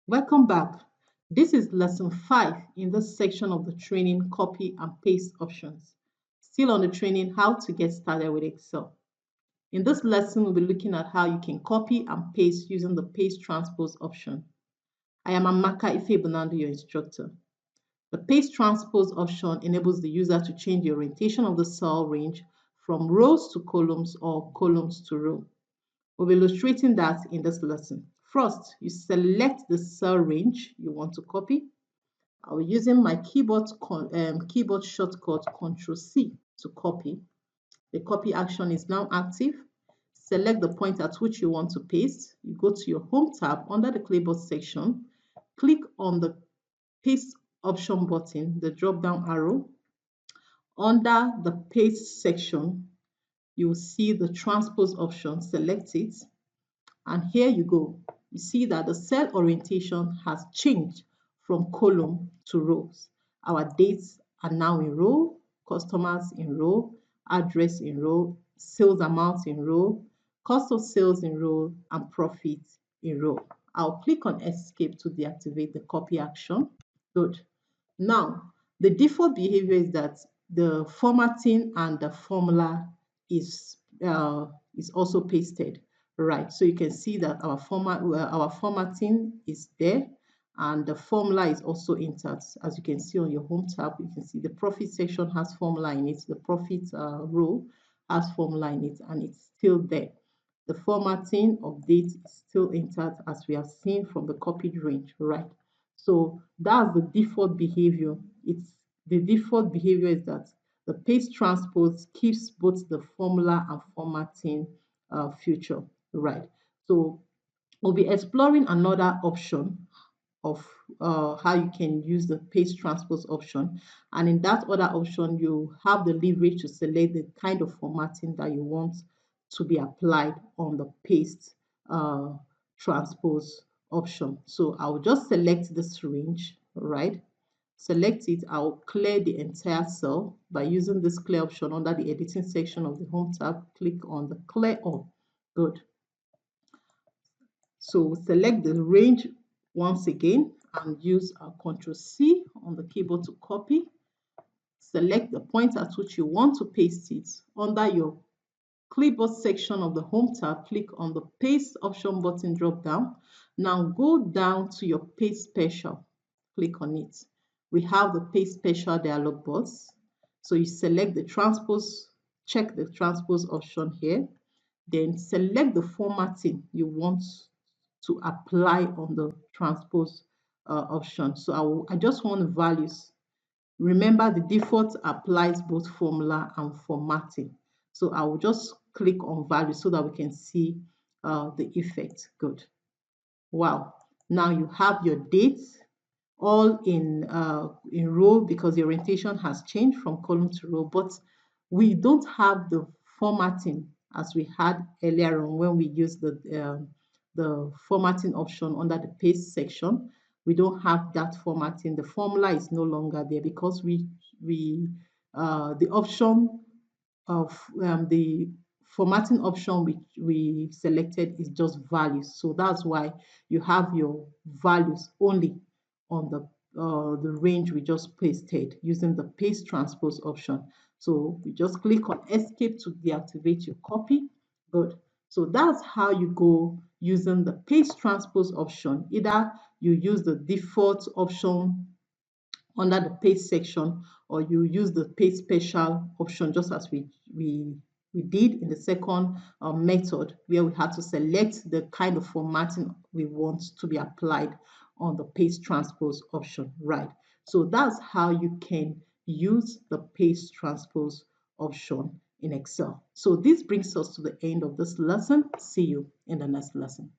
Welcome back. This is lesson 5 in this section of the training copy and paste options. Still on the training how to get started with Excel. In this lesson, we'll be looking at how you can copy and paste using the paste transpose option. I am Amaka Ifebunandu, your instructor. The paste transpose option enables the user to change the orientation of the cell range from rows to columns or columns to row. We'll be illustrating that in this lesson. First, you select the cell range you want to copy. I'll be using my keyboard shortcut Ctrl+C to copy. The copy action is now active. Select the point at which you want to paste. You go to your Home tab under the clipboard section. Click on the Paste option button, the drop-down arrow. Under the Paste section, you will see the Transpose option. Select it. And here you go. You see that the cell orientation has changed from column to rows. Our dates are now in row, customers in row, address in row, sales amount in row, cost of sales in row, and profit in row. I'll click on escape to deactivate the copy action. Good. Now, the default behavior is that the formatting and the formula is also pasted. Right, so you can see that our formatting is there and the formula is also intact. As you can see on your Home tab, you can see the profit section has formula in it, the profit row has formula in it, and it's still there. The formatting of date is still intact as we have seen from the copied range, right? So that's the default behavior. The default behavior is that the paste transpose keeps both the formula and formatting feature. Right. So we'll be exploring another option of how you can use the paste transpose option. And in that other option, you have the leverage to select the kind of formatting that you want to be applied on the paste transpose option. So I'll just select this range, right? Select it. I'll clear the entire cell by using this clear option under the editing section of the Home tab. Click on the clear all. Good. So select the range once again and use Ctrl+C on the keyboard to copy. Select the point at which you want to paste it. Under your clipboard section of the Home tab, click on the Paste option button drop down. Now go down to your Paste Special. Click on it. We have the Paste Special dialog box. So you select the transpose, check the transpose option here. Then select the formatting you want to apply on the transpose option. So I just want values. Remember, the default applies both formula and formatting. So I will just click on value so that we can see the effect. Good. Wow. Now you have your dates all in row because the orientation has changed from column to row, but we don't have the formatting as we had earlier on when we used the formatting option under the paste section. We don't have that formatting. The formula is no longer there because the option of the formatting option we selected is just values. So that's why you have your values only on the range we just pasted using the paste transpose option. So we just click on escape to deactivate your copy. Good. So that's how you go using the paste transpose option. Either you use the default option under the paste section or you use the paste special option just as we did in the second method where we had to select the kind of formatting we want to be applied on the paste transpose option, right? So that's how you can use the paste transpose option in Excel. So this brings us to the end of this lesson. See you in the next lesson.